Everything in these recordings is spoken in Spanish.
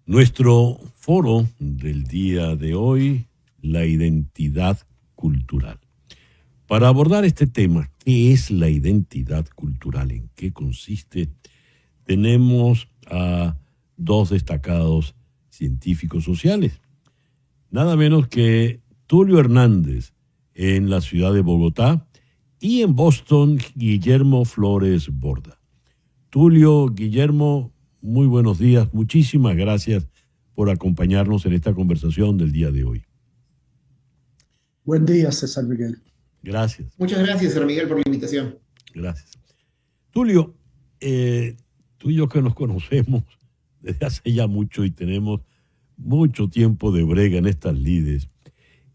Nuestro foro del día de hoy, la identidad cultural. Para abordar este tema, ¿qué es la identidad cultural? ¿En qué consiste? Tenemos a dos destacados científicos sociales, nada menos que Tulio Hernández en la ciudad de Bogotá y en Boston, Guillermo Flores Borda. Tulio, Guillermo, muy buenos días. Muchísimas gracias por acompañarnos en esta conversación del día de hoy. Buen día, César Miguel. Gracias. Muchas gracias, César Miguel, por la invitación. Gracias. Tulio, tú y yo que nos conocemos desde hace ya mucho y tenemos mucho tiempo de brega en estas lides,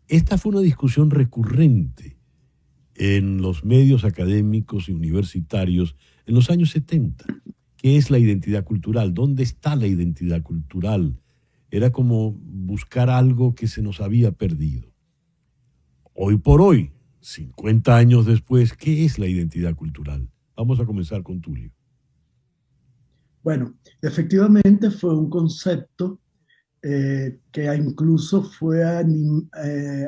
esta fue una discusión recurrente en los medios académicos y universitarios en los años 70. ¿Qué es la identidad cultural? ¿Dónde está la identidad cultural? Era como buscar algo que se nos había perdido. Hoy por hoy, 50 años después, ¿qué es la identidad cultural? Vamos a comenzar con Tulio. Bueno, efectivamente fue un concepto que incluso fue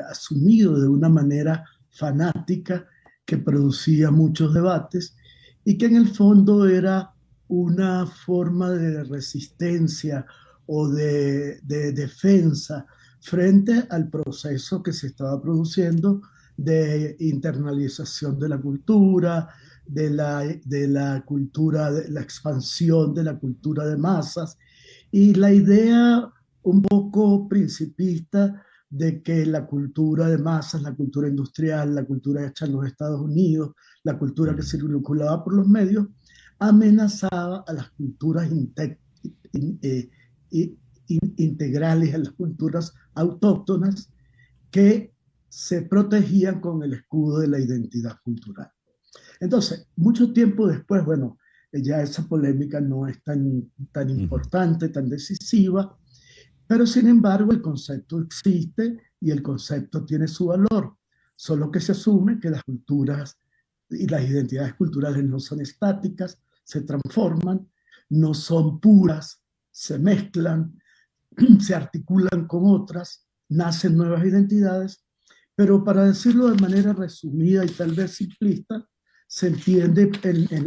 asumido de una manera fanática, que producía muchos debates y que en el fondo era una forma de resistencia o de defensa frente al proceso que se estaba produciendo de internalización de la cultura, de la cultura, de la expansión de la cultura de masas y la idea un poco principista de que la cultura de masas, la cultura industrial, la cultura hecha en los Estados Unidos, la cultura que circulaba por los medios, amenazaba a las culturas integrales, a las culturas autóctonas que se protegían con el escudo de la identidad cultural. Entonces, mucho tiempo después, bueno, ya esa polémica no es tan importante, tan decisiva, pero sin embargo el concepto existe y el concepto tiene su valor, solo que se asume que las culturas y las identidades culturales no son estáticas, se transforman, no son puras, se mezclan, se articulan con otras, nacen nuevas identidades, pero para decirlo de manera resumida y tal vez simplista, se entiende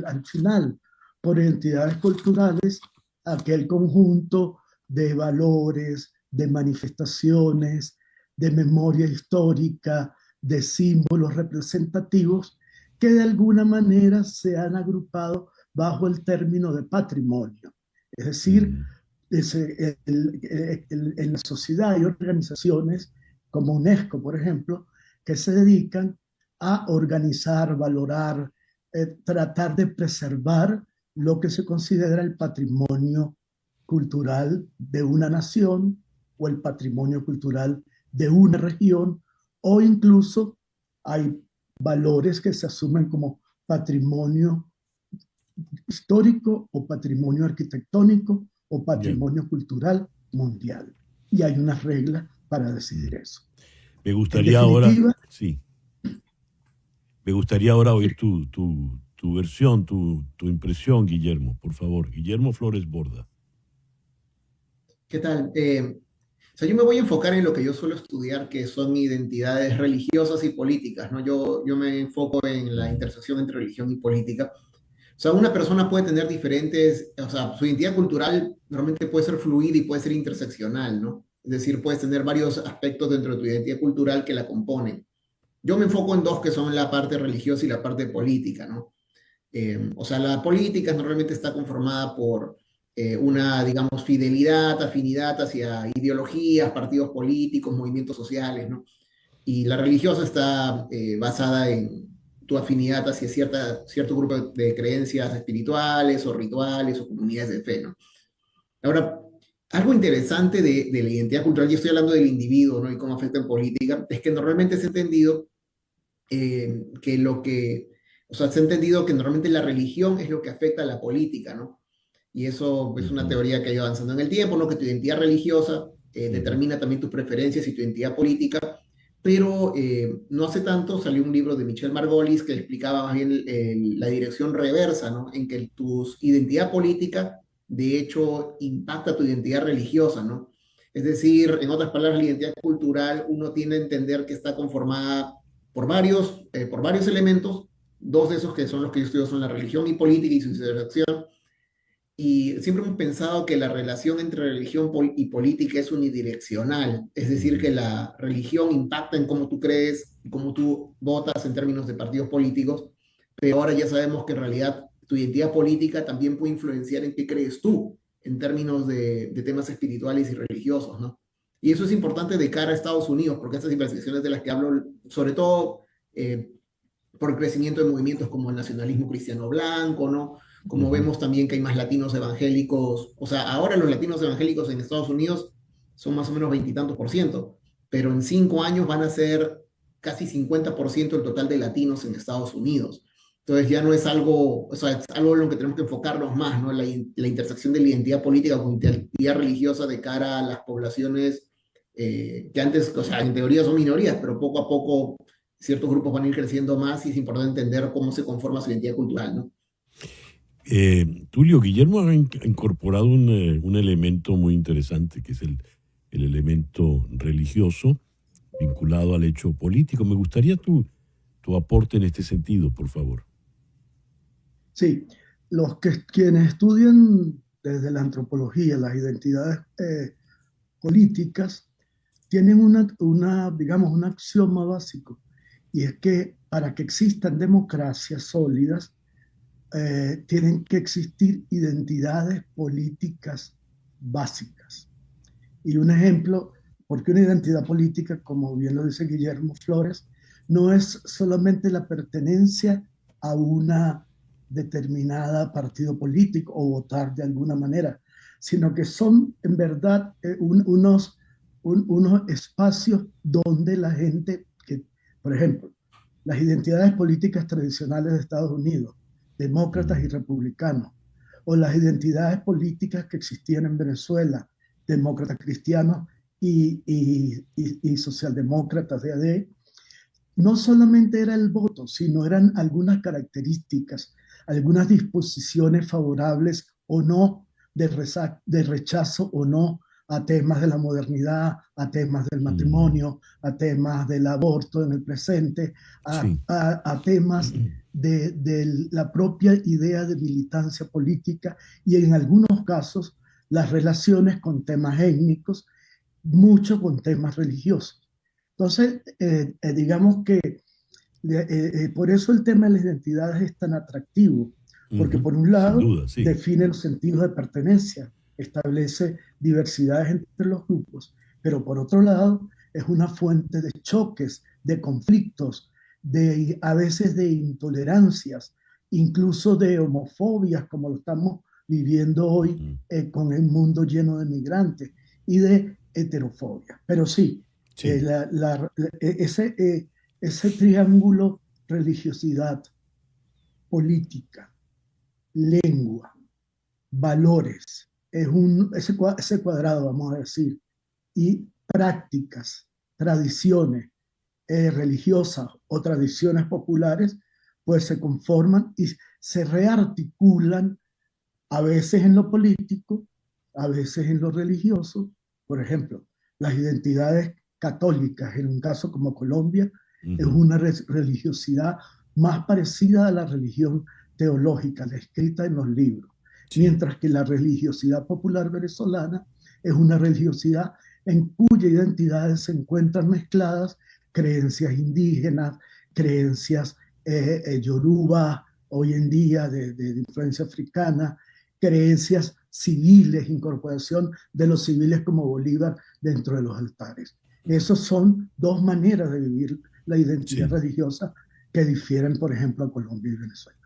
al final por identidades culturales aquel conjunto de valores, de manifestaciones, de memoria histórica, de símbolos representativos que de alguna manera se han agrupado bajo el término de patrimonio. Es decir, en la sociedad hay organizaciones como UNESCO, por ejemplo, que se dedican a organizar, valorar, tratar de preservar lo que se considera el patrimonio cultural de una nación o el patrimonio cultural de una región, o incluso hay valores que se asumen como patrimonio histórico o patrimonio arquitectónico o patrimonio cultural mundial. Y hay unas reglas para decidir eso. Me gustaría ahora, sí, me gustaría ahora oír tu versión, tu impresión, Guillermo, por favor. Guillermo Flores Borda. ¿Qué tal? O sea, yo me voy a enfocar en lo que yo suelo estudiar, que son identidades religiosas y políticas, ¿no? Yo me enfoco en la intersección entre religión y política. O sea, una persona puede tener diferentes, o sea, su identidad cultural normalmente puede ser fluida y puede ser interseccional, ¿no? Es decir, puedes tener varios aspectos dentro de tu identidad cultural que la componen. Yo me enfoco en dos que son la parte religiosa y la parte política, ¿no? O sea, la política normalmente está conformada por una, digamos, fidelidad, afinidad hacia ideologías, partidos políticos, movimientos sociales, ¿no? Y la religiosa está basada en tu afinidad hacia cierto grupo de creencias espirituales o rituales o comunidades de fe, ¿no? Ahora, algo interesante de la identidad cultural, y estoy hablando del individuo, ¿no? Y cómo afecta en política, es que normalmente se ha entendido o sea, se ha entendido que normalmente la religión es lo que afecta a la política, ¿no? Y eso es una teoría que ha ido avanzando en el tiempo, ¿no? Que tu identidad religiosa determina también tus preferencias y tu identidad política, pero no hace tanto salió un libro de Michel Margolis que explicaba más bien la dirección reversa, ¿no? En que tu identidad política de hecho impacta tu identidad religiosa, ¿no? Es decir, en otras palabras, la identidad cultural uno tiende a entender que está conformada por varios elementos, dos de esos que son los que yo estudio son la religión y política y su interacción, y siempre hemos pensado que la relación entre religión y política es unidireccional, es decir, que la religión impacta en cómo tú crees, cómo tú votas en términos de partidos políticos, pero ahora ya sabemos que en realidad tu identidad política también puede influenciar en qué crees tú, en términos de temas espirituales y religiosos, ¿no? Y eso es importante de cara a Estados Unidos, porque estas investigaciones de las que hablo, sobre todo por el crecimiento de movimientos como el nacionalismo cristiano blanco, ¿no? Como vemos también que hay más latinos evangélicos, o sea, ahora los latinos evangélicos en Estados Unidos son más o menos veintitantos por ciento, pero en 5 años van a ser casi 50% del total de latinos en Estados Unidos. Entonces ya no es algo, o sea, es algo en lo que tenemos que enfocarnos más, ¿no? La intersección de la identidad política con identidad religiosa de cara a las poblaciones que antes, o sea, en teoría son minorías, pero poco a poco ciertos grupos van a ir creciendo más y es importante entender cómo se conforma su identidad cultural, ¿no? Tulio, Guillermo ha incorporado un elemento muy interesante, que es el elemento religioso vinculado al hecho político. Me gustaría tu aporte en este sentido, por favor. Sí, quienes estudian desde la antropología las identidades políticas tienen digamos, un axioma básico, y es que para que existan democracias sólidas, tienen que existir identidades políticas básicas. Y un ejemplo, porque una identidad política, como bien lo dice Guillermo Flores, no es solamente la pertenencia a una determinada partido político o votar de alguna manera, sino que son en verdad unos espacios donde la gente, por ejemplo, las identidades políticas tradicionales de Estados Unidos, demócratas y republicanos, o las identidades políticas que existían en Venezuela, demócratas cristianos y socialdemócratas de AD, no solamente era el voto, sino eran algunas características, algunas disposiciones favorables o no, de rechazo o no a temas de la modernidad, a temas del matrimonio, a temas del aborto en el presente, a temas de la propia idea de militancia política y en algunos casos las relaciones con temas étnicos, mucho con temas religiosos. Entonces, digamos que por eso el tema de las identidades es tan atractivo, porque por un lado define los sentidos de pertenencia, establece diversidades entre los grupos, pero por otro lado es una fuente de choques, de conflictos, a veces de intolerancias, incluso de homofobias, como lo estamos viviendo hoy con el mundo lleno de migrantes, y de heterofobia. Pero sí, ese triángulo religiosidad, política, lengua, valores, ese cuadrado, vamos a decir, y prácticas, tradiciones religiosas o tradiciones populares, pues se conforman y se rearticulan a veces en lo político, a veces en lo religioso. Por ejemplo, las identidades católicas, en un caso como Colombia, es una religiosidad más parecida a la religión teológica, la escrita en los libros, mientras que la religiosidad popular venezolana es una religiosidad en cuya identidades se encuentran mezcladas creencias indígenas, creencias yoruba, hoy en día de influencia africana, creencias civiles, incorporación de los civiles como Bolívar dentro de los altares. Esas son dos maneras de vivir la identidad religiosa que difieren, por ejemplo, a Colombia y Venezuela.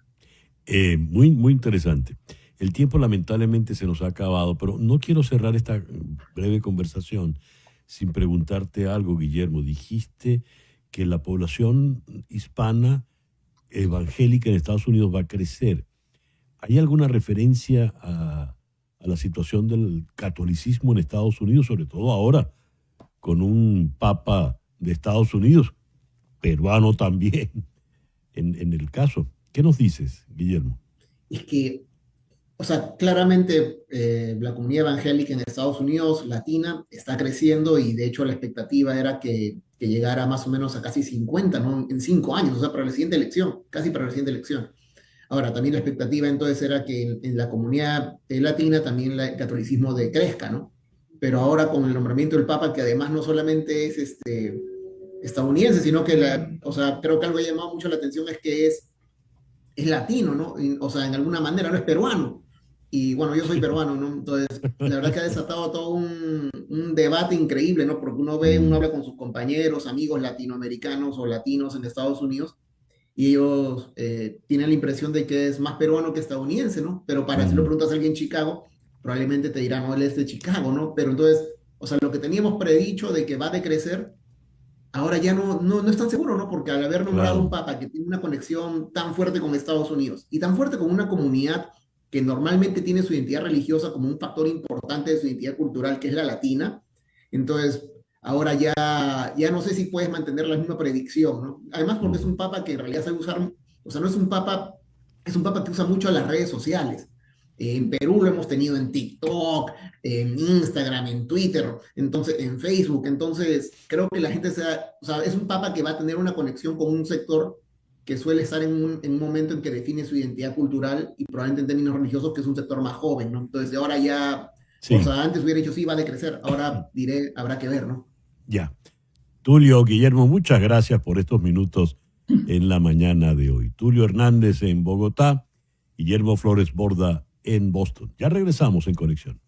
Muy interesante. El tiempo lamentablemente se nos ha acabado, pero no quiero cerrar esta breve conversación sin preguntarte algo, Guillermo. Dijiste que la población hispana evangélica en Estados Unidos va a crecer. ¿Hay alguna referencia a la situación del catolicismo en Estados Unidos, sobre todo ahora, con un papa de Estados Unidos, peruano también, en el caso? ¿Qué nos dices, Guillermo? Es que, O sea, claramente la comunidad evangélica en Estados Unidos, latina, está creciendo y de hecho la expectativa era que llegara más o menos a casi 50, ¿no? En 5 años, o sea, para la siguiente elección, casi para la siguiente elección. Ahora, también la expectativa entonces era que en la comunidad latina también el catolicismo crezca, ¿no? Pero ahora con el nombramiento del Papa, que además no solamente es estadounidense, sino que, o sea, creo que algo que ha llamado mucho la atención es que es latino, ¿no? O sea, en alguna manera, no es peruano. Y bueno, yo soy peruano, ¿no? Entonces, la verdad que ha desatado todo un debate increíble, ¿no? Porque uno habla con sus compañeros, amigos latinoamericanos o latinos en Estados Unidos, y ellos tienen la impresión de que es más peruano que estadounidense, ¿no? Pero si lo preguntas a alguien en Chicago, probablemente te dirán, no, él es de Chicago, ¿no? Pero entonces, o sea, lo que teníamos predicho de que va a decrecer, ahora ya no es tan seguro, ¿no? Porque al haber nombrado un Claro. papa que tiene una conexión tan fuerte con Estados Unidos y tan fuerte con una comunidad que normalmente tiene su identidad religiosa como un factor importante de su identidad cultural, que es la latina, entonces ahora ya no sé si puedes mantener la misma predicción, ¿no? Además porque es un papa que en realidad sabe usar, o sea, no es un papa, es un papa que usa mucho las redes sociales. En Perú lo hemos tenido en TikTok, en Instagram, en Twitter, entonces en Facebook. Entonces, creo que la gente o sea, es un papa que va a tener una conexión con un sector que suele estar en un momento en que define su identidad cultural y probablemente en términos religiosos, que es un sector más joven, ¿no? Entonces, ahora ya, o Sí, sea, antes hubiera dicho sí, va a decrecer, ahora diré, habrá que ver, ¿no? ya. Tulio, Guillermo, muchas gracias por estos minutos en la mañana de hoy. Tulio Hernández en Bogotá, Guillermo Flores Borda en Boston. Ya regresamos en Conexión.